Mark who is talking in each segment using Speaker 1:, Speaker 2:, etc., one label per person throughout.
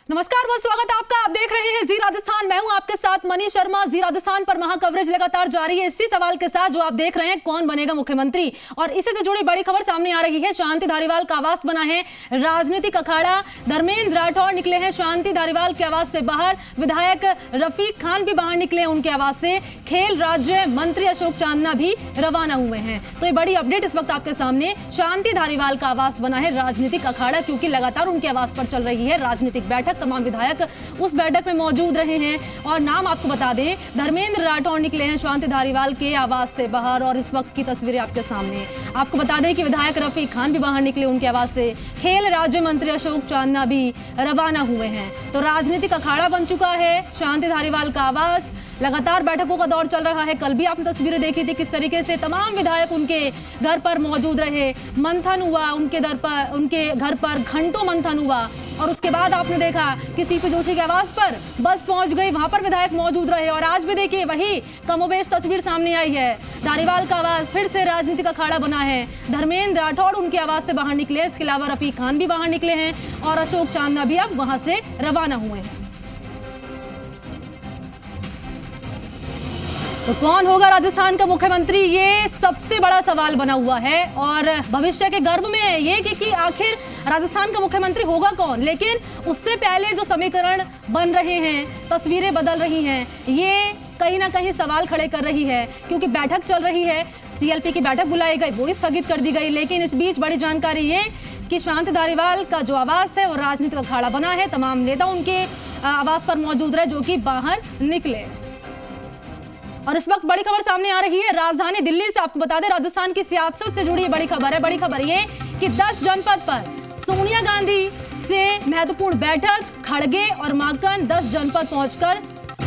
Speaker 1: नमस्कार, बहुत स्वागत है आपका। आप देख रहे हैं जी राजस्थान। मैं हूं आपके साथ मनीष शर्मा। जी राजस्थान पर महाकवरेज लगातार जारी है इसी सवाल के साथ जो आप देख रहे हैं, कौन बनेगा मुख्यमंत्री। और इसी से जुड़ी बड़ी खबर सामने आ रही है। शांति धारीवाल का आवास बना है राजनीतिक अखाड़ा। धर्मेंद्र राठौड़ निकले हैं शांति धारीवाल के आवास से बाहर। विधायक रफीक खान भी बाहर निकले हैं उनके आवास से। खेल राज्य मंत्री अशोक चांदना भी रवाना हुए हैं। तो ये बड़ी अपडेट इस वक्त आपके सामने। शांति धारीवाल का आवास बना है राजनीतिक अखाड़ा, क्योंकि लगातार उनके आवास पर चल रही है राजनीतिक बैठक। तमाम विधायक उस बैठक में मौजूद रहे हैं। और नाम आपको बता दें, धर्मेंद्र राठौड़ निकले हैं शांति धारीवाल के आवास से बाहर और इस वक्त की तस्वीरें आपके सामने। आपको बता दें कि विधायक रफीक खान भी बाहर निकले उनके आवास से। खेल राज्य मंत्री अशोक चांदना भी रवाना हुए हैं। तो राजनीतिक अखाड़ा बन चुका है शांति धारीवाल का आवास। लगातार बैठकों का दौर चल रहा है। कल भी आपने तस्वीरें देखी थी किस तरीके से तमाम विधायक उनके घर पर मौजूद रहे। मंथन हुआ उनके घर पर घंटों मंथन हुआ। और उसके बाद आपने देखा कि सीपी जोशी के आवास पर बस पहुंच गई, वहां पर विधायक मौजूद रहे। और आज भी देखिए वही कमोबेश तस्वीर सामने आई है। धारीवाल का आवास फिर से राजनीतिक अखाड़ा बना है। धर्मेंद्र राठौड़ उनके आवास से बाहर निकले। इसके अलावा रफीक खान भी बाहर निकले हैं और अशोक चांदना भी अब वहां से रवाना हुए हैं। तो कौन होगा राजस्थान का मुख्यमंत्री, ये सबसे बड़ा सवाल बना हुआ है। और भविष्य के गर्भ में है ये कि आखिर राजस्थान का मुख्यमंत्री होगा कौन। लेकिन उससे पहले जो समीकरण बन रहे हैं, तस्वीरें बदल रही हैं, ये कहीं ना कहीं सवाल खड़े कर रही है। क्योंकि बैठक चल रही है, सीएलपी की बैठक बुलाई गई, वो स्थगित कर दी गई। लेकिन इस बीच बड़ी जानकारी ये कि शांति धारीवाल का जो आवास है वो राजनीतिक अखाड़ा बना है। तमाम नेता उनके आवास पर मौजूद रहे जो कि बाहर निकले। और इस वक्त बड़ी खबर सामने आ रही है राजधानी दिल्ली से। आपको बता दें, राजस्थान की सियासत से जुड़ी बड़ी खबर है। बड़ी खबर ये कि 10 जनपद पर सोनिया गांधी से महत्वपूर्ण बैठक। खड़गे और माकन 10 जनपद पहुंचकर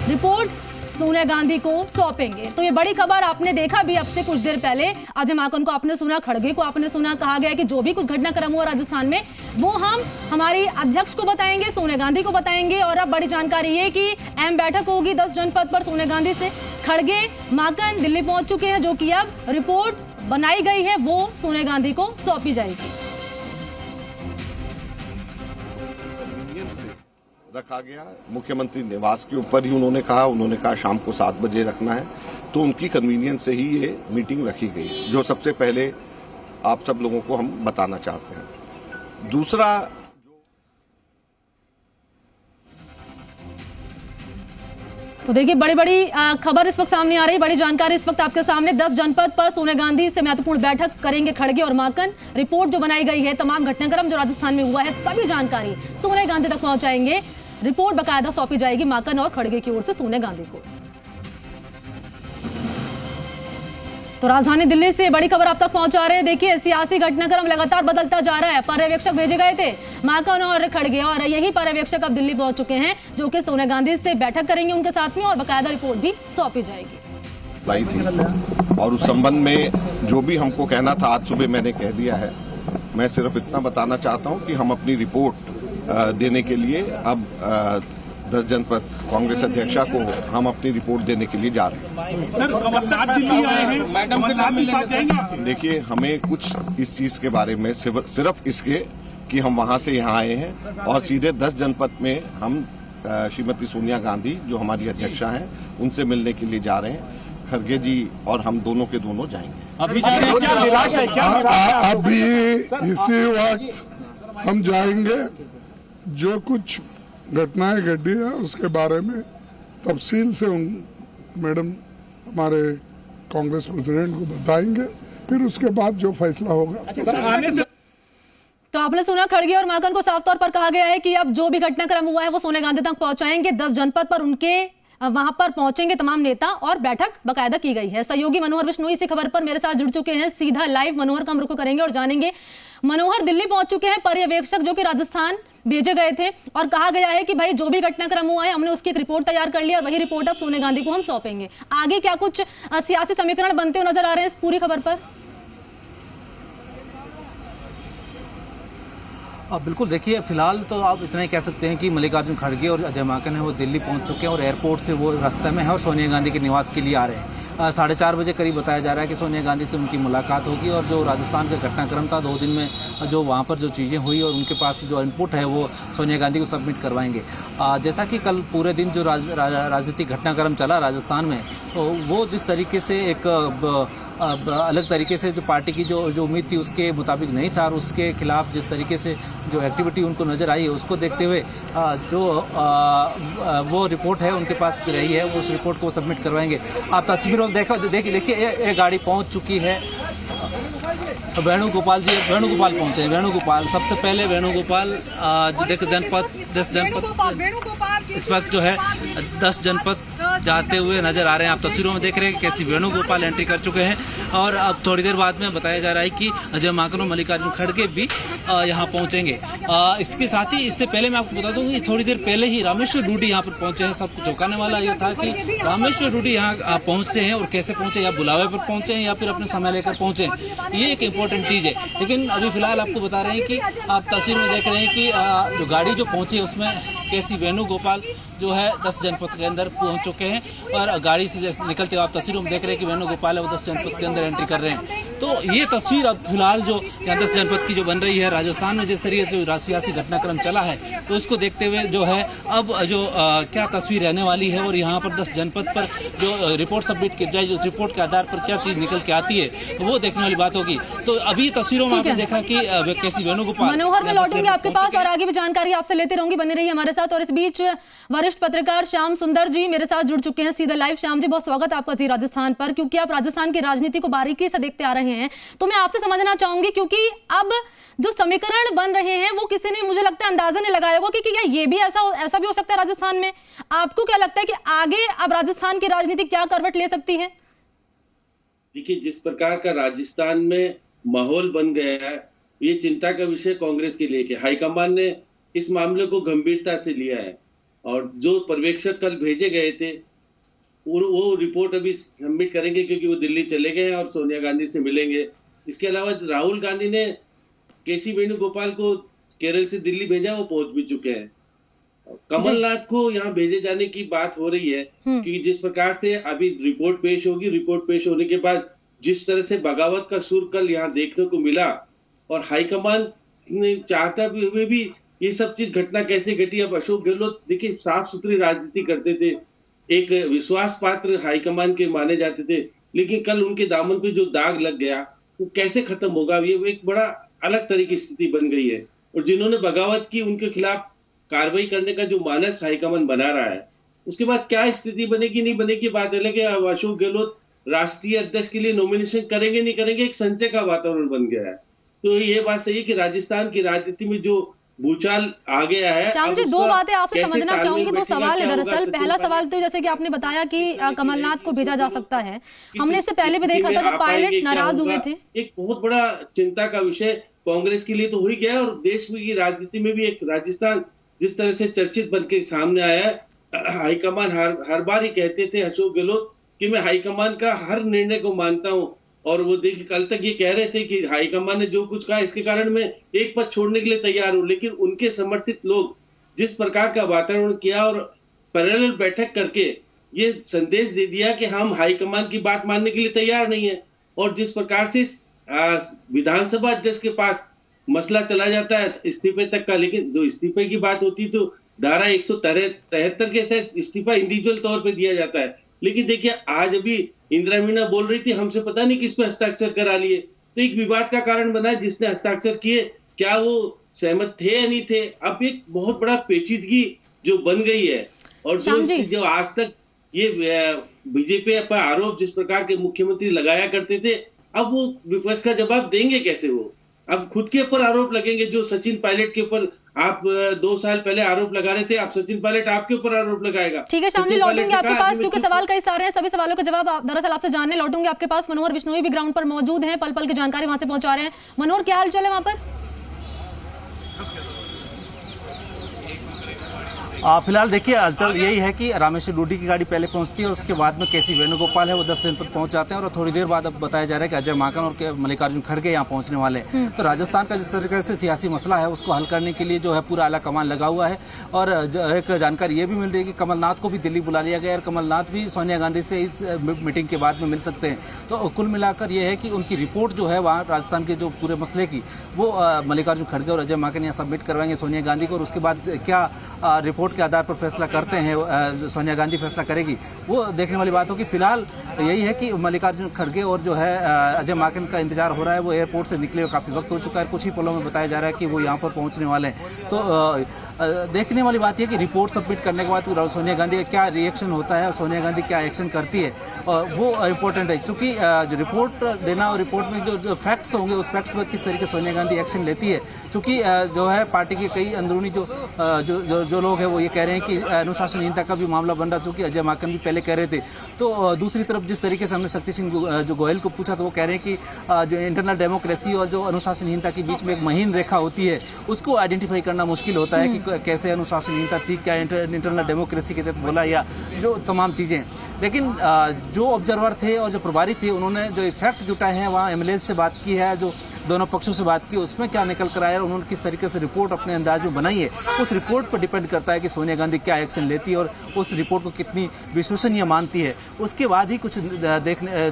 Speaker 1: रिपोर्ट सोनिया गांधी को सौंपेंगे। तो ये बड़ी खबर आपने देखा भी अब से कुछ देर पहले। अजय माकन को आपने सुना, खड़गे को आपने सुना। कहा गया कि जो भी कुछ घटनाक्रम हुआ राजस्थान में वो हम हमारी अध्यक्ष को बताएंगे, सोनिया गांधी को बताएंगे। और अब बड़ी जानकारी ये कि अहम बैठक होगी 10 जनपद पर सोनिया गांधी से। खड़गे माकन दिल्ली पहुंच चुके हैं, जो कि अब रिपोर्ट बनाई गई है वो सोनिया गांधी को सौंपी जाएगी।
Speaker 2: रखा गया मुख्यमंत्री निवास के ऊपर ही। उन्होंने कहा शाम को 7 बजे रखना है, तो उनकी कन्वीनियंस से ही ये मीटिंग रखी गई, जो सबसे पहले आप सब लोगों को हम बताना चाहते हैं। दूसरा,
Speaker 1: तो देखिए बड़ी खबर इस वक्त सामने आ रही है, बड़ी जानकारी इस वक्त आपके सामने। 10 जनपद पर सोनिया गांधी से महत्वपूर्ण बैठक करेंगे खड़गे और माकन। रिपोर्ट जो बनाई गई है, तमाम घटनाक्रम जो राजस्थान में हुआ है, सभी जानकारी सोनिया गांधी तक पहुंचाएंगे। रिपोर्ट बकायदा सौंपी जाएगी माकन और खड़गे की ओर से सोनिया गांधी को। तो राजधानी दिल्ली से बड़ी खबर आप तक पहुंचा रहे हैं। देखिए सियासी घटनाक्रम लगातार बदलता जा रहा है। पर्यवेक्षक भेजे गए थे माकन और खड़गे, और यही पर्यवेक्षक अब दिल्ली पहुंच चुके हैं, जो कि सोनिया गांधी से बैठक करेंगे उनके साथ में और बकायदा रिपोर्ट भी सौंपी जाएगी।
Speaker 2: लाई थी और उस संबंध में जो भी हमको कहना था आज सुबह मैंने कह दिया है। मैं सिर्फ इतना बताना चाहता हूं कि हम अपनी रिपोर्ट देने के लिए अब 10 जनपद कांग्रेस अध्यक्षा को हम अपनी रिपोर्ट देने के लिए जा रहे हैं।
Speaker 3: सर, कमलनाथ दिल्ली आए हैं, मैडम से नाम मिलने जाएंगे।
Speaker 2: देखिए, हमें कुछ इस चीज के बारे में सिर्फ इसके कि हम वहां से यहाँ आए हैं और सीधे 10 जनपद में हम श्रीमती सोनिया गांधी जो हमारी अध्यक्षा हैं उनसे मिलने के लिए जा रहे हैं। खड़गे जी और हम दोनों के दोनों जाएंगे।
Speaker 3: अभी जा रहे हैं, क्या निराश है, क्या निराश है?
Speaker 4: अभी इसी वक्त हम जाएंगे। जो कुछ घटनाएं घटी है उसके बारे में तफसील से मैडम हमारे कांग्रेस प्रेसिडेंट को बताएंगे, फिर उसके बाद जो फैसला होगा।
Speaker 1: तो आपने सुना, खड़गे और माकन को साफ तौर पर कहा गया है कि अब जो भी घटनाक्रम हुआ है वो सोनिया गांधी तक पहुंचाएंगे। 10 जनपद पर उनके वहां पर पहुंचेंगे तमाम नेता और बैठक बकायदा की गई है। सहयोगी मनोहर विश्नोई इसी खबर पर मेरे साथ जुड़ चुके हैं सीधा लाइव। मनोहर का हम रुख करेंगे और जानेंगे। मनोहर, दिल्ली पहुंच चुके हैं पर्यवेक्षक जो कि राजस्थान भेजे गए थे और कहा गया है कि भाई जो भी घटनाक्रम हुआ है हमने उसकी एक रिपोर्ट तैयार कर ली और वही रिपोर्ट अब सोनिया गांधी को हम सौंपेंगे। आगे क्या कुछ सियासी समीकरण बनते हुए नजर आ रहे हैं इस पूरी खबर पर?
Speaker 5: अब बिल्कुल देखिए, फिलहाल तो आप इतना ही कह सकते हैं कि मल्लिकार्जुन खड़गे और अजय माकन है वो दिल्ली पहुंच चुके हैं और एयरपोर्ट से वो रास्ते में है और सोनिया गांधी के निवास के लिए आ रहे हैं। 4:30 बजे करीब बताया जा रहा है कि सोनिया गांधी से उनकी मुलाकात होगी और जो राजस्थान का घटनाक्रम था 2 दिन में, जो वहाँ पर जो चीज़ें हुई और उनके पास जो इनपुट है वो सोनिया गांधी को सबमिट करवाएंगे। जैसा कि कल पूरे दिन जो राजनीतिक घटनाक्रम चला राजस्थान में, तो वो जिस तरीके से एक अलग तरीके से जो पार्टी की जो उम्मीद थी उसके मुताबिक नहीं था और उसके खिलाफ जिस तरीके से जो एक्टिविटी उनको नजर आई है, उसको देखते हुए जो वो रिपोर्ट है उनके पास रही है, उस रिपोर्ट को सबमिट करवाएंगे। आप तस्वीरों में देखिए ये गाड़ी पहुंच चुकी है। वेणुगोपाल जी, वेणुगोपाल पहुंचे हैं। वेणुगोपाल सबसे पहले, वेणुगोपाल जो देख 10 जनपद इस वक्त जो है 10 जनपद जाते हुए नजर आ रहे हैं। आप तस्वीरों में देख रहे हैं कैसी वेणुगोपाल एंट्री कर चुके हैं और अब थोड़ी देर बाद में बताया जा रहा है कि अजय माकन और मल्लिकार्जुन खड़गे भी यहाँ पहुंचेंगे। इसके साथ ही इससे पहले मैं आपको बता दूं कि थोड़ी देर पहले ही रामेश्वर डूडी यहाँ पर पहुंचे हैं। सबको चौंकाने वाला ये था कि रामेश्वर डूडी यहाँ पहुंचे हैं और कैसे पहुंचे, या बुलावे पर पहुंचे हैं या फिर अपने समय लेकर पहुंचे, ये एक इम्पोर्टेंट चीज है। लेकिन अभी फिलहाल आपको बता रहे हैं कि आप तस्वीर में देख रहे हैं कि जो गाड़ी जो पहुंची है उसमें केसी वेणुगोपाल जो है 10 जनपद के अंदर पहुंच चुके हैं और गाड़ी से निकलते हुए आप तस्वीरों में देख रहे हैं कि वेणुगोपाल है वो 10 जनपद के अंदर एंट्री कर रहे हैं। तो ये तस्वीर अब फिलहाल जो यहाँ 10 जनपद की जो बन रही है राजस्थान में, जिस तरीके से सियासी घटनाक्रम चला है, तो उसको देखते हुए जो है अब जो क्या तस्वीर रहने वाली है और यहाँ पर 10 जनपद पर जो रिपोर्ट सबमिट की जाए, उस रिपोर्ट के आधार पर क्या चीज निकल के आती है वो देखने वाली बात होगी। तो अभी तस्वीरों में आपने देखा कि कैसी वेणुगोपाल।
Speaker 1: मनोहर, मैं लौटूंगी आपके पास और आगे भी जानकारी आपसे लेते रहूंगी, बने रहिए हमारे साथ। और इस बीच वरिष्ठ पत्रकार श्याम सुंदर जी मेरे साथ जुड़ चुके हैं सीधा लाइव। श्याम जी, बहुत स्वागत आपका जी राजस्थान पर, क्योंकि आप राजस्थान की राजनीति को बारीकी से देखते आ रहे हैं। तो मैं आपसे समझना चाहूंगी, क्योंकि अब जो समीकरण बन रहे हैं वो किसी ने, मुझे लगता है, अंदाजा नहीं लगाया होगा कि क्या ये भी ऐसा भी हो सकता है राजस्थान में। आपको क्या लगता है कि आगे अब राजस्थान की राजनीति क्या करवट ले सकती है?
Speaker 6: देखिए, जिस प्रकार का राजस्थान में माहौल बन गया है, ये चिंता का विषय कांग्रेस के लिए। हाईकमान ने इस मामले को गंभीरता से लिया है और जो पर्यवेक्षक कल भेजे गए थे वो रिपोर्ट अभी सबमिट करेंगे, क्योंकि वो दिल्ली चले गए हैं और सोनिया गांधी से मिलेंगे। इसके अलावा राहुल गांधी ने केसी वेणुगोपाल को केरल से दिल्ली भेजा, वो पहुंच भी चुके हैं। कमलनाथ को यहाँ भेजे जाने की बात हो रही है, क्योंकि जिस प्रकार से अभी रिपोर्ट पेश होगी, रिपोर्ट पेश होने के बाद जिस तरह से बगावत का सुर कल यहाँ देखने को मिला और हाईकमान ने चाहता हुए भी ये सब चीज घटना कैसे घटी। अब अशोक गहलोत देखिए साफ सुथरी राजनीति करते थे, एक विश्वास पात्र हाईकमान के माने जाते थे, लेकिन कल उनके दामन पे जो दाग लग गया वो कैसे खत्म होगा, ये एक बड़ा अलग तरह की स्थिति बन गई है। और जिन्होंने बगावत की उनके खिलाफ कार्रवाई करने का जो मानस हाईकमान बना रहा है, उसके बाद क्या स्थिति बनेगी नहीं बनेगी बात अलग है। अब अशोक गहलोत राष्ट्रीय अध्यक्ष के लिए नॉमिनेशन करेंगे नहीं करेंगे, एक संशय का वातावरण बन गया है। तो ये बात सही है कि राजस्थान की राजनीति में जो भूचाल आ गया है।
Speaker 1: श्याम जी, 2 बातें आपसे समझना चाहूंगी, 2 सवाल है दरअसल। पहला सवाल तो जैसे कि आपने बताया कि कमलनाथ को भेजा जा सकता है, हमने इससे पहले भी देखा था जब पायलट नाराज हुए थे।
Speaker 6: एक बहुत बड़ा चिंता का विषय कांग्रेस के लिए तो हो ही गया और देश की राजनीति में भी एक राजस्थान जिस तरह से चर्चित बनकर सामने आया है। हाईकमान हर बार ही कहते थे अशोक गहलोत कि मैं हाईकमान का हर निर्णय को मानता हूं, और वो देखिए कल तक ये कह रहे थे कि हाईकमान ने जो कुछ कहा इसके कारण मैं एक पद छोड़ने के लिए तैयार हूं। लेकिन उनके समर्थित लोग जिस प्रकार का वातावरण किया और पैरेलल बैठक करके ये संदेश दे दिया कि हम हाईकमान की बात मानने के लिए तैयार नहीं है, और जिस प्रकार से विधानसभा अध्यक्ष के पास मसला चला जाता है इस्तीफे तक का, लेकिन जो इस्तीफे की बात होती तो धारा 173 के तहत इस्तीफा इंडिविजुअल तौर पे दिया जाता है। लेकिन देखिए आज अभी इंदिरा मीना बोल रही थी हमसे पता नहीं किस पे हस्ताक्षर करा लिए, तो एक विवाद का कारण बना जिसने हस्ताक्षर किए, क्या वो सहमत थे या नहीं थे। अब एक बहुत बड़ा पेचीदगी जो बन गई है, और जो आज तक ये बीजेपी पर आरोप जिस प्रकार के मुख्यमंत्री लगाया करते थे, अब वो विपक्ष का जवाब देंगे कैसे। वो अब खुद के ऊपर आरोप लगेंगे, जो सचिन पायलट के ऊपर आप 2 साल पहले आरोप लगा रहे थे, आप सचिन पायलट आपके ऊपर आरोप लगाएगा।
Speaker 1: ठीक है श्याम जी, लौटूंगे आपके पास, क्योंकि सवाल कई सारे हैं, सभी सवालों के जवाब दरअसल आपसे जानने लौटूंगे आपके पास। मनोहर बिश्नोई भी ग्राउंड पर मौजूद हैं, पल पल की जानकारी वहां से पहुंचा रहे हैं। मनोहर, क्या हाल चाल है वहां पर?
Speaker 5: फिलहाल देखिए हलचल यही है कि रामेश्वर डूडी की गाड़ी पहले पहुंचती है और उसके बाद में केसी वेणुगोपाल है वो 10 जनपद पहुंच जाते हैं और थोड़ी देर बाद अब बताया जा रहा है कि अजय माकन और मल्लिकार्जुन खड़गे यहाँ पहुंचने वाले हैं। तो राजस्थान का जिस तरीके से सियासी मसला है उसको हल करने के लिए जो है पूरा आला कमान लगा हुआ है। और एक जानकारी ये भी मिल रही है कि कमलनाथ को भी दिल्ली बुला लिया गया और कमलनाथ भी सोनिया गांधी से इस मीटिंग के बाद में मिल सकते हैं। तो कुल मिलाकर ये है कि उनकी रिपोर्ट जो है वहाँ राजस्थान के जो पूरे मसले की वो मल्लिकार्जुन खड़गे और अजय माकन यहाँ सबमिट करवाएंगे सोनिया गांधी को, और उसके बाद क्या रिपोर्ट के आधार पर फैसला करते हैं सोनिया गांधी फैसला करेगी वो देखने वाली बात होगी। फिलहाल यही है कि मल्लिकार्जुन खड़गे और जो है अजय माकन का इंतजार हो रहा है। वो एयरपोर्ट से निकले काफी वक्त हो चुका है, कुछ ही पलों में बताया जा रहा है कि वो यहाँ पर पहुंचने वाले हैं। तो देखने वाली बात यह कि रिपोर्ट सबमिट करने के बाद सोनिया गांधी का क्या रिएक्शन होता है और सोनिया गांधी क्या एक्शन करती है वो इम्पोर्टेंट है, क्योंकि जो रिपोर्ट देना और रिपोर्ट में जो फैक्ट्स होंगे उस फैक्ट्स पर किस तरीके सोनिया गांधी एक्शन लेती है। क्योंकि जो है पार्टी के कई अंदरूनी जो लोग हैं वो ये कह रहे हैं कि अनुशासनहीनता का भी मामला बन रहा, चूंकि अजय माकन भी पहले कह रहे थे। तो दूसरी तरफ जिस तरीके से हमने शक्ति सिंह जो गोयल को पूछा तो वो कह रहे हैं कि जो इंटरनल डेमोक्रेसी और जो अनुशासनहीनता के बीच में एक महीन रेखा होती है उसको आइडेंटिफाई करना मुश्किल होता है कि कैसे अनुशासनहीनता थी, क्या इंटरनल डेमोक्रेसी के तहत बोला या जो तमाम चीजें। लेकिन जो ऑब्जर्वर थे और जो प्रभारी थे उन्होंने जो इफेक्ट जुटाए हैं वहाँ एमएलए से बात की है, जो दोनों पक्षों से बात की, उसमें क्या निकल कर आया और उन्होंने किस तरीके से रिपोर्ट अपने अंदाज में बनाई है उस रिपोर्ट पर डिपेंड करता है कि सोनिया गांधी क्या एक्शन लेती है और उस रिपोर्ट को कितनी विश्वसनीय मानती है। उसके बाद ही कुछ देखने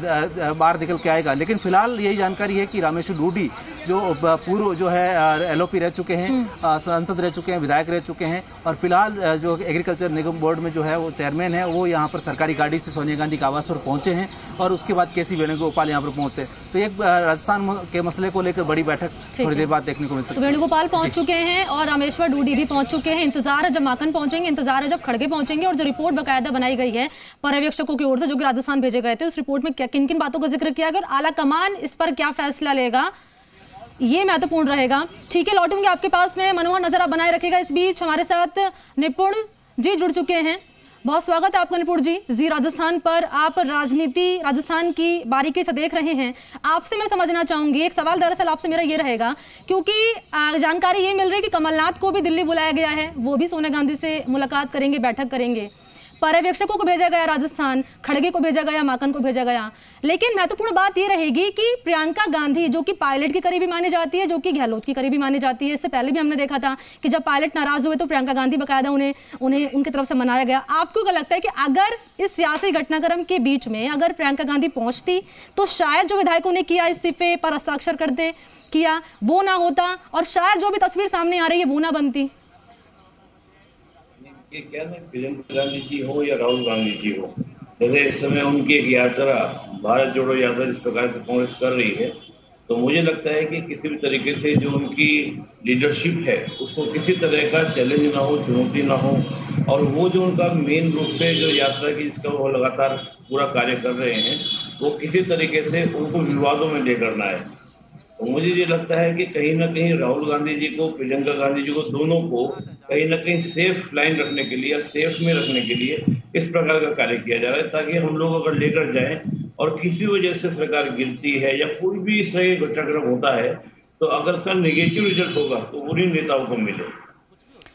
Speaker 5: बाहर निकल के आएगा। लेकिन फिलहाल यही जानकारी है कि रामेश्वर डूडी जो पूर्व जो है एलओपी रह चुके हैं, सांसद रह चुके हैं, विधायक रह चुके हैं और फिलहाल जो एग्रीकल्चर निगम बोर्ड में जो है वो चेयरमैन है, वो यहाँ पर सरकारी गाड़ी से सोनिया गांधी के आवास पर पहुंचे हैं और उसके बाद केसी वेणुगोपाल यहाँ पर पहुंचते हैं। तो एक राजस्थान के मसले को लेकर बड़ी बैठक थोड़ी देर बाद देखने को मिल सकती है।
Speaker 1: वेणुगोपाल पहुंच चुके हैं और रामेश्वर डूडी भी पहुंच चुके हैं। इंतजार है जब माकन पहुंचेंगे, इंतजार है जब खड़गे पहुंचेंगे। और जो रिपोर्ट बकायदा बनाई गई है पर्यवेक्षकों की ओर से जो कि राजस्थान भेजे गए थे, उस रिपोर्ट में किन किन बातों का जिक्र किया गया और आला कमान इस पर क्या फैसला लेगा ये महत्वपूर्ण रहेगा। ठीक है, लौटूंगी आपके पास में। मनोहर नजर आप बनाए रखेगा। इस बीच हमारे साथ निपुण जी जुड़ चुके हैं। बहुत स्वागत है आपका निपुण जी राजस्थान पर। आप राजनीति राजस्थान की बारीकी से देख रहे हैं। आपसे मैं समझना चाहूंगी, एक सवाल दरअसल आपसे मेरा ये रहेगा, क्योंकि जानकारी ये मिल रही है कि कमलनाथ को भी दिल्ली बुलाया गया है, वो भी सोनिया गांधी से मुलाकात करेंगे, बैठक करेंगे। पर्यवेक्षकों को भेजा गया राजस्थान, खड़गे को भेजा गया, माकन को भेजा गया। लेकिन महत्वपूर्ण बात यह रहेगी कि प्रियंका गांधी जो कि पायलट की करीबी मानी जाती है, जो कि गहलोत की करीबी मानी जाती है, इससे पहले भी हमने देखा था कि जब पायलट नाराज हुए तो प्रियंका गांधी बकायदा उन्हें उनकी तरफ से मनाया गया। आपको क्या लगता है कि अगर इस सियासी घटनाक्रम के बीच में अगर प्रियंका गांधी पहुंचती तो शायद जो विधायकों ने किया इस्तीफे पर हस्ताक्षर करते किया वो ना होता और शायद जो भी तस्वीर सामने आ रही है वो ना बनती?
Speaker 7: ये क्या ना प्रियंका गांधी जी हो या राहुल गांधी जी हो, जैसे इस समय उनकी एक यात्रा भारत जोड़ो यात्रा जिस प्रकार की कांग्रेस कर रही है, तो मुझे लगता है कि किसी भी तरीके से जो उनकी लीडरशिप है उसको किसी तरह का चैलेंज ना हो, चुनौती ना हो। और वो जो उनका मेन रूप से जो यात्रा की जिसका वो लगातार पूरा कार्य कर रहे हैं वो किसी तरीके से उनको विवादों में लेकर ना आए। तो मुझे ये लगता है कि कहीं ना कहीं राहुल गांधी जी को, प्रियंका गांधी जी को, दोनों को कहीं ना कहीं सेफ लाइन रखने के लिए या सेफ में रखने के लिए इस प्रकार का कार्य किया जा रहा है, ताकि हम लोग अगर लेकर जाएं और किसी वजह से सरकार गिरती है या कोई भी इस तरह का घटनाक्रम होता है तो अगर उसका नेगेटिव रिजल्ट होगा तो उन्हीं नेताओं को मिले।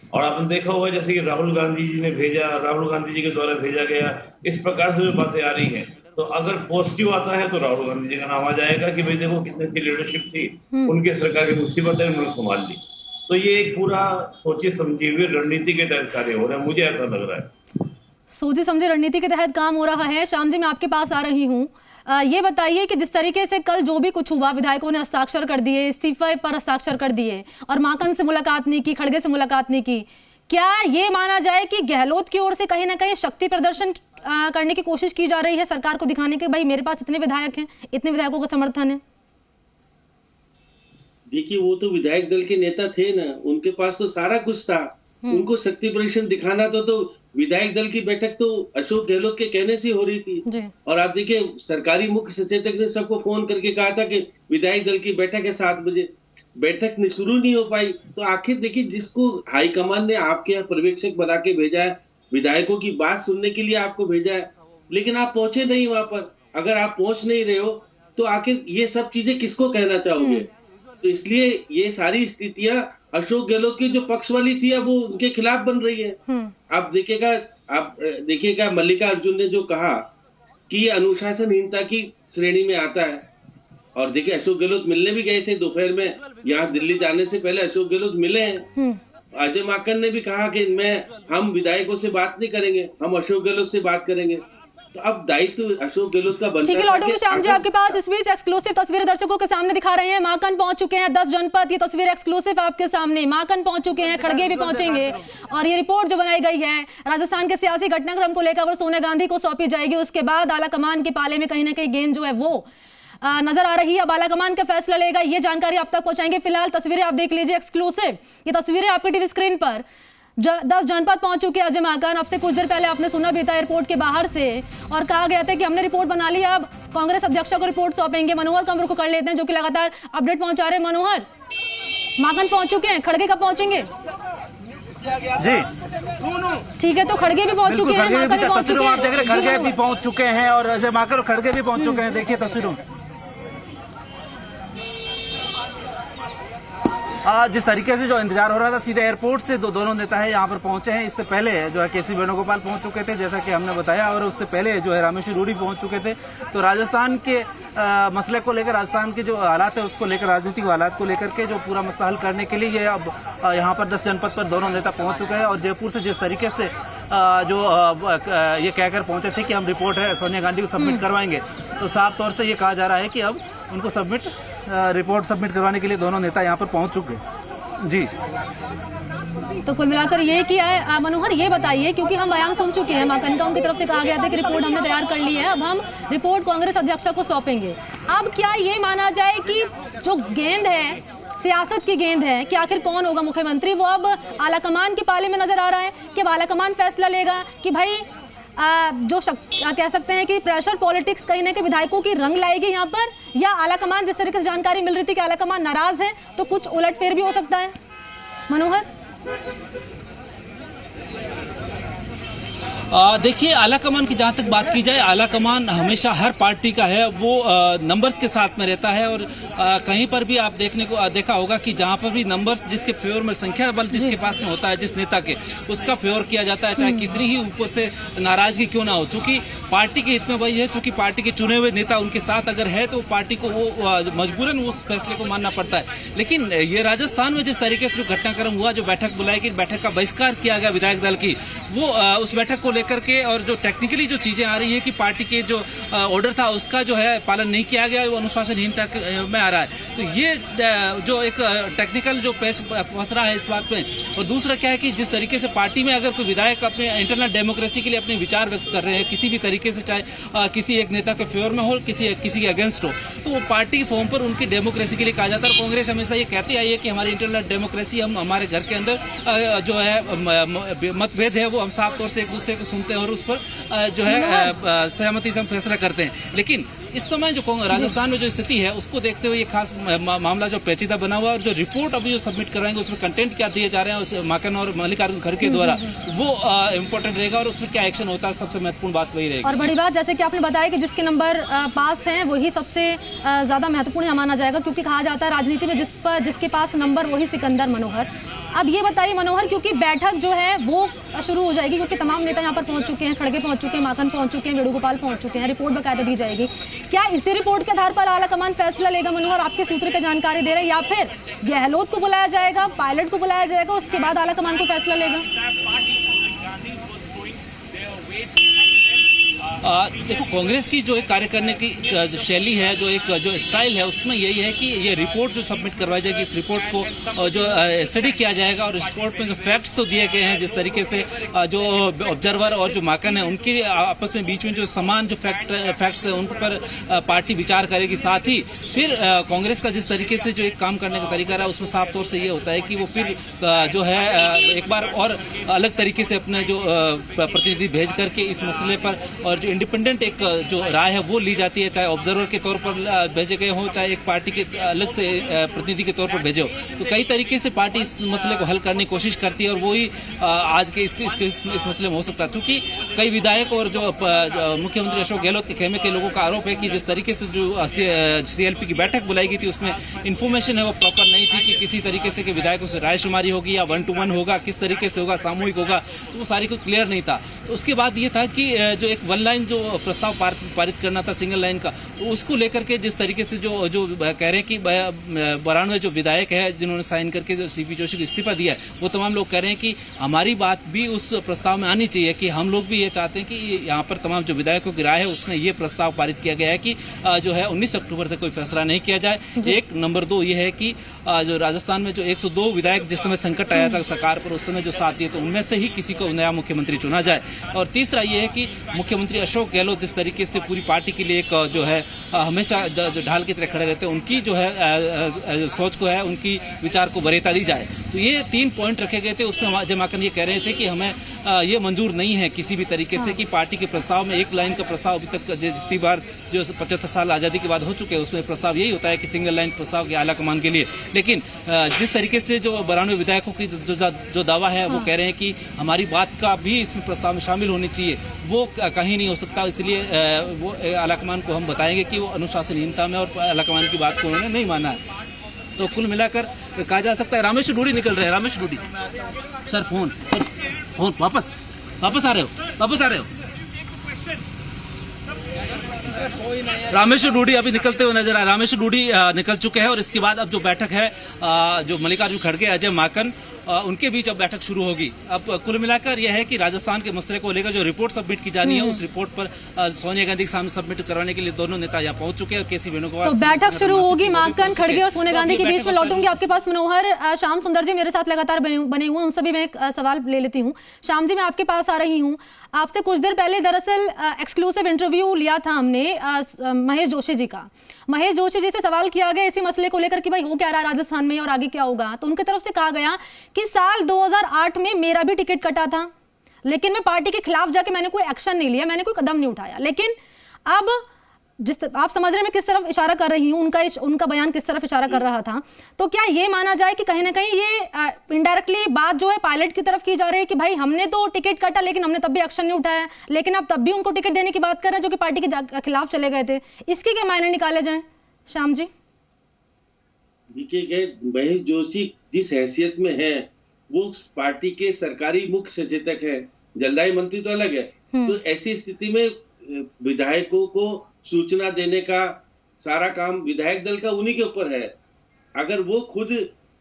Speaker 7: और आपने देखा होगा जैसे कि राहुल गांधी जी ने भेजा, राहुल गांधी जी के द्वारा भेजा गया, इस प्रकार से जो बातें आ रही हैं, तो अगर पॉजिटिव आता है तो राहुल गांधी जी का नाम आ जाएगा कि भाई देखो कितनी अच्छी लीडरशिप थी, उनके सरकार की मुसीबत है उन्होंने संभाल ली। तो ये एक पूरा सोची समझी हुई रणनीति के तहत कार्य हो रहा है, मुझे ऐसा लग रहा है।
Speaker 1: सोची समझी रणनीति के तहत काम हो रहा है। श्याम जी, मैं आपके पास आ रही हूँ। ये बताइए कि जिस तरीके से कल जो भी कुछ हुआ, विधायकों ने हस्ताक्षर कर दिए, इस्तीफे पर हस्ताक्षर कर दिए और माकन से मुलाकात नहीं की, खड़गे से मुलाकात नहीं की, क्या ये माना जाए कि गहलोत की ओर से कहीं ना कहीं शक्ति प्रदर्शन करने की कोशिश की जा रही है सरकार को दिखाने के भाई मेरे पास इतने विधायक हैं, इतने विधायकों का समर्थन है?
Speaker 6: देखिए, वो तो विधायक दल के नेता थे ना, उनके पास तो सारा कुछ था, उनको शक्ति प्रदर्शन दिखाना था। तो विधायक दल की बैठक तो अशोक गहलोत के कहने से हो रही थी। और आप देखिए, सरकारी मुख्य सचेतक ने सबको फोन करके कहा था कि विधायक दल की बैठक है 7 बजे, बैठक शुरू नहीं हो पाई। तो आखिर देखिए, जिसको हाईकमान ने आपके यहाँ पर्यवेक्षक बना के भेजा है, विधायकों की बात सुनने के लिए आपको भेजा है, लेकिन आप पहुंचे नहीं वहां पर। अगर आप पहुंच नहीं रहे हो तो आखिर ये सब चीजें किसको कहना चाहोगे? तो इसलिए ये सारी स्थितियां अशोक गहलोत की जो पक्ष वाली थी अब वो उनके खिलाफ बन रही है। आप देखिएगा मल्लिकार्जुन ने जो कहा कि ये अनुशासनहीनता की श्रेणी में आता है। और देखिए अशोक गहलोत मिलने भी गए थे दोपहर में, यहाँ दिल्ली जाने से पहले अशोक गहलोत मिले हैं। अजय माकन ने भी कहा कि हम विधायकों से बात नहीं करेंगे, हम अशोक गहलोत से बात करेंगे। तो अब दायित्व अशोक गहलोत का बनता है।
Speaker 1: ठीक है लौटूंगी श्याम जी आपके पास। इस बीच एक्सक्लूसिव तस्वीरें दर्शकों के सामने दिखा रहे हैं। माकन पहुंच चुके हैं 10 जनपद। ये तस्वीर एक्सक्लूसिव आपके सामने। माकन पहुंच चुके हैं, खड़गे भी पहुंचेंगे और ये रिपोर्ट जो बनाई गई है राजस्थान के सियासी घटनाक्रम को लेकर वो सोनिया गांधी को सौंपी जाएगी। उसके बाद आलाकमान के पाले में कहीं ना कहीं गेंद जो है वो नजर आ रही है। अब आलाकमान का फैसला लेगा, ये जानकारी आप तक पहुंचाएंगे। फिलहाल तस्वीरें आप देख लीजिए एक्सक्लूसिव। ये तस्वीरें आपकी टीवी स्क्रीन पर। 10 जनपद पहुंच चुके अजय माकन। अब से कुछ देर पहले आपने सुना भी था एयरपोर्ट के बाहर से, और कहा गया था कि हमने रिपोर्ट बना ली, अब कांग्रेस अध्यक्ष को रिपोर्ट सौंपेंगे। मनोहर कमर को कर लेते हैं जो कि लगातार अपडेट पहुंचा रहे हैं। मनोहर, माकन पहुंच चुके हैं, खड़गे कब पहुंचेंगे?
Speaker 5: जी
Speaker 1: ठीक है, तो खड़गे भी पहुंच चुके हैं, माकन भी पहुंच चुके हैं।
Speaker 5: आप देख रहे हैं खड़गे भी पहुंच चुके हैं और अजय माकन और खड़गे भी पहुंच चुके हैं। देखिए तस्वीरों में जिस तरीके से जो इंतजार हो रहा था, सीधे एयरपोर्ट से दोनों नेता है यहाँ पर पहुंचे हैं। इससे पहले जो है केसी वेणुगोपाल पहुंच चुके थे, जैसा कि हमने बताया, और उससे पहले जो है रामेश्वर रूडी पहुंच चुके थे। तो राजस्थान के मसले को लेकर, राजस्थान के जो हालात है उसको लेकर, राजनीतिक हालात को लेकर के जो पूरा मसला हल करने के लिए ये अब यहाँ पर 10 जनपद पर दोनों नेता पहुंच चुके हैं। और जयपुर से जिस तरीके से जो ये कहकर पहुंचे थे कि हम रिपोर्ट है सोनिया गांधी को सबमिट करवाएंगे, तो साफ तौर से ये कहा जा रहा है कि अब उनको रिपोर्ट सबमिट करवाने के लिए दोनों नेता यहाँ पर पहुंच चुके हैं। जी,
Speaker 1: तो कुल मिलाकर ये किया है। मनोहर ये बताइए, क्योंकि हम बयान सुन चुके हैं माकन का, उनकी तरफ से कहा गया था कि रिपोर्ट हमने तैयार कर ली है, अब हम रिपोर्ट कांग्रेस अध्यक्ष को सौंपेंगे। अब क्या ये माना जाए कि जो गेंद है, सियासत की गेंद है कि आखिर कौन होगा मुख्यमंत्री, वो अब आलाकमान के पाले में नजर आ रहा है कि आलाकमान फैसला लेगा कि भाई जो कह सकते हैं कि प्रेशर पॉलिटिक्स कहीं ना कहीं विधायकों की रंग लाएगी यहाँ पर, या आलाकमान, जिस तरीके से जानकारी मिल रही थी कि आलाकमान नाराज है, तो कुछ उलटफेर भी हो सकता है। मनोहर,
Speaker 5: देखिए आलाकमान की जहां तक बात की जाए, आलाकमान हमेशा हर पार्टी का है, वो नंबर्स के साथ में रहता है। और कहीं पर भी आप देखा होगा कि जहां पर भी नंबर्स जिसके फेवर में, संख्या बल जिसके पास में होता है, जिस नेता के, उसका फेवर किया जाता है, चाहे कितनी ही ऊपर से नाराजगी क्यों ना हो। चूंकि पार्टी के हित में वही है, चूंकि पार्टी के चुने हुए नेता उनके साथ अगर है तो पार्टी को वो मजबूरन उस फैसले को मानना पड़ता है। लेकिन ये राजस्थान में जिस तरीके से जो घटनाक्रम हुआ, जो बैठक बुलाई गई, बैठक का बहिष्कार किया गया विधायक दल की, वो उस बैठक को करके, और जो टेक्निकली जो चीजें आ रही है कि पार्टी के जो ऑर्डर था उसका जो है पालन नहीं किया गया, वो अनुशासनहीनता में आ रहा है। तो ये जो एक टेक्निकल जो पेच फंस रहा है इस बात में। और दूसरा क्या है कि जिस तरीके से पार्टी में अगर कोई विधायक अपने इंटरनल डेमोक्रेसी के लिए अपने विचार व्यक्त कर रहे हैं किसी भी तरीके से, चाहे किसी एक नेता के फेवर में हो, किसी के अगेंस्ट हो, तो वो पार्टी फॉर्म पर उनकी डेमोक्रेसी के लिए कहा जाता है। कांग्रेस हमेशा ये कहती आई है कि हमारी इंटरनल डेमोक्रेसी, हम हमारे घर के अंदर जो है मतभेद है वो हम साफ तौर से एक दूसरे को सुनते हैं और उस पर जो है सहमति से हम फैसला करते हैं। लेकिन इस समय जो राजस्थान में जो स्थिति है उसको देखते हुए ये खास मामला जो पेचीदा बना हुआ है, और जो रिपोर्ट अभी जो सबमिट कराएंगे उसमें कंटेंट क्या दिए जा रहे हैं माकन और मल्लिकार्जुन खड़गे द्वारा, वो इम्पोर्टेंट रहेगा और उसमें क्या एक्शन होता है, सबसे महत्वपूर्ण बात वही रहेगी।
Speaker 1: और बड़ी बात, जैसे कि आपने बताया कि जिसके नंबर पास हैं वही सबसे ज्यादा महत्वपूर्ण माना जाएगा, क्योंकि कहा जाता है राजनीति में जिसके पास नंबर वही सिकंदर। मनोहर, अब ये बताइए मनोहर, क्योंकि बैठक जो है वो शुरू हो जाएगी, क्योंकि तमाम नेता यहाँ पर पहुंच चुके हैं, खड़गे पहुंच चुके हैं, माकन पहुंच चुके हैं, वेणुगोपाल पहुंच चुके हैं, रिपोर्ट बकायदा दी जाएगी। क्या इसी रिपोर्ट के आधार पर आलाकमान फैसला लेगा मनोहर, आपके सूत्र की जानकारी दे रहे हैं, या फिर गहलोत को बुलाया जाएगा, पायलट को बुलाया जाएगा, उसके बाद आलाकमान को फैसला लेगा?
Speaker 5: देखो, कांग्रेस की जो एक कार्य करने की जो शैली है, जो स्टाइल है, उसमें यही है कि ये रिपोर्ट जो सबमिट करवाई जाएगी, इस रिपोर्ट को जो स्टडी किया जाएगा, और रिपोर्ट में जो फैक्ट्स तो दिए गए हैं, जिस तरीके से जो ऑब्जर्वर और जो माकन है उनके आपस में बीच में जो समान जो फैक्ट्स है उन पर पार्टी विचार करेगी। साथ ही फिर कांग्रेस का जिस तरीके से जो एक काम करने का तरीका रहा, उसमें साफ तौर से ये होता है कि वो फिर जो है एक बार और अलग तरीके से अपने जो प्रतिनिधि भेज करके इस मसले पर और और जो इंडिपेंडेंट एक जो राय है वो ली जाती है, चाहे ऑब्जर्वर के तौर पर भेजे गए हों, चाहे एक पार्टी के अलग से प्रतिनिधि के तौर पर भेजे हो। तो कई तरीके से पार्टी इस मसले को हल करने की कोशिश करती है और वही आज के इस मसले में हो सकता है। क्योंकि कई विधायक और जो मुख्यमंत्री अशोक गहलोत के खेमे के लोगों का आरोप है कि जिस तरीके से जो CLP की बैठक बुलाई गई थी उसमें इन्फॉर्मेशन है वो प्रॉपर नहीं थी कि किसी तरीके से विधायकों से रायशुमारी होगी या 1-to-1 होगा, किस तरीके से होगा, सामूहिक होगा, तो वो सारी को क्लियर नहीं था। तो उसके बाद ये था कि जो एक 1 लाइन जो प्रस्ताव पारित करना था सिंगल लाइन का, तो उसको लेकर के जिस तरीके से जो कह रहे हैं कि 92 जो विधायक है जिन्होंने साइन करके जो CP जोशी को इस्तीफा दिया है, वो तमाम लोग कह रहे हैं कि हमारी बात भी उस प्रस्ताव में आनी चाहिए कि हम लोग भी ये चाहते हैं कि यहाँ पर तमाम जो विधायकों की राय है उसमें ये प्रस्ताव पारित किया गया है कि जो है 19 अक्टूबर तक कोई फैसला नहीं किया जाए। एक नंबर 2 ये है कि जो राजस्थान में जो 102 विधायक जिस समय संकट आया था सरकार पर, उस समय जो साथ दिए तो उनमें से ही किसी को नया मुख्यमंत्री चुना जाए। और तीसरा ये है कि मुख्यमंत्री अशोक गहलोत जिस तरीके से पूरी पार्टी के लिए एक जो है हमेशा जो ढाल की तरह खड़े रहते हैं, उनकी जो है सोच को है, उनकी विचार को वरीयता दी जाए। तो ये 3 पॉइंट रखे गए थे। उसमें जय माकन ये कह रहे थे कि हमें ये मंजूर नहीं है किसी भी तरीके से कि पार्टी के प्रस्ताव में 1 लाइन का प्रस्ताव अभी तक जितनी बार जो 75 साल आजादी के बाद हो चुके हैं उसमें प्रस्ताव यही होता है कि सिंगल लाइन प्रस्ताव के आला कमान के लिए। लेकिन जिस तरीके से जो 92 विधायकों की जो दावा है वो कह रहे हैं कि हमारी बात का भी इसमें प्रस्ताव में शामिल होनी चाहिए, वो कहीं नहीं हो सकता। इसलिए वो आला कमान को हम बताएंगे कि वो अनुशासनहीनता में और आला कमान की बात को उन्होंने नहीं माना है। तो कुल मिलाकर कहा जा सकता है रामेश डूडी निकल रहे हैं। रामेश डूडी सर, फोन वापस आ रहे हो। रामेश डूडी अभी निकलते हुए नजर आए। रामेश डूडी निकल चुके हैं और इसके बाद अब जो बैठक है जो मल्लिकार्जुन खड़गे, अजय माकन उनके बीच अब बैठक शुरू होगी। अब कुल मिलाकर यह है कि राजस्थान के मसले को लेकर जो रिपोर्ट सबमिट की जानी है उस रिपोर्ट पर सोनिया गांधी के सामने सबमिट करवाने के लिए दोनों नेता यहाँ पहुंच चुके हैं। KC वेणुगोपाल
Speaker 1: तो बैठक शुरू होगी माकन, खड़गे और सोनिया गांधी के बीच में। लौटूंगी आपके पास मनोहर। श्याम सुंदर जी मेरे साथ लगातार बने हुए हैं, उनसे भी मैं एक सवाल ले लेती हूँ। श्याम जी, मैं आपके पास आ रही हूँ। आपसे कुछ देर पहले दरअसल एक्सक्लूसिव इंटरव्यू लिया था हमने महेश जोशी जी का। महेश जोशी जी से सवाल किया गया इसी मसले को लेकर कि भाई हो क्या रहा है राजस्थान में और आगे क्या होगा। तो उनकी तरफ से कहा गया कि साल 2008 में मेरा भी टिकट कटा था, लेकिन मैं पार्टी के खिलाफ जाके मैंने कोई एक्शन नहीं लिया, मैंने कोई कदम नहीं उठाया। लेकिन अब जिस आप समझ रहे हैं मैं किस तरफ इशारा कर रही हूं, उनका बयान किस तरफ इशारा कर रहा था। तो क्या ये माना जाए कि कहीं ना कहीं ये इनडायरेक्टली बात जो है पायलट की तरफ की जा रही है कि भाई हमने तो टिकट काटा लेकिन हमने तब भी एक्शन नहीं उठाया, लेकिन अब तब भी उनको टिकट देने की बात कर रहे हैं जो कि पार्टी के खिलाफ चले गए थे। इसके क्या मायने निकाले जाए श्याम जी?
Speaker 6: देखिए, महेश जोशी जिस हैसियत में है वो पार्टी के सरकारी मुख्य सचेतक है, जलदायी मंत्री तो अलग है। तो ऐसी स्थिति में विधायकों को सूचना देने का सारा काम विधायक दल का उन्हीं के ऊपर है। अगर वो खुद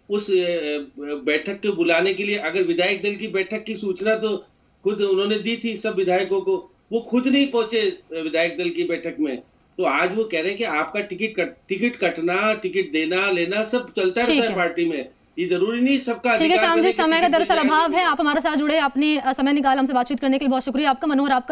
Speaker 6: उस बैठक के बुलाने के लिए, अगर विधायक दल की बैठक की सूचना तो खुद उन्होंने दी थी सब विधायकों को, वो खुद नहीं पहुंचे विधायक दल की बैठक में, तो आज वो कह रहे हैं कि आपका टिकट कटना, टिकट देना लेना सब चलता रहता है पार्टी में, ये जरूरी नहीं सबका।
Speaker 1: ठीक है श्याम जी, समय का दरअसल अभाव है, आप हमारे साथ जुड़े, आपने समय निकाला हमसे बातचीत करने के लिए बहुत शुक्रिया आपका। मनोहर, आपका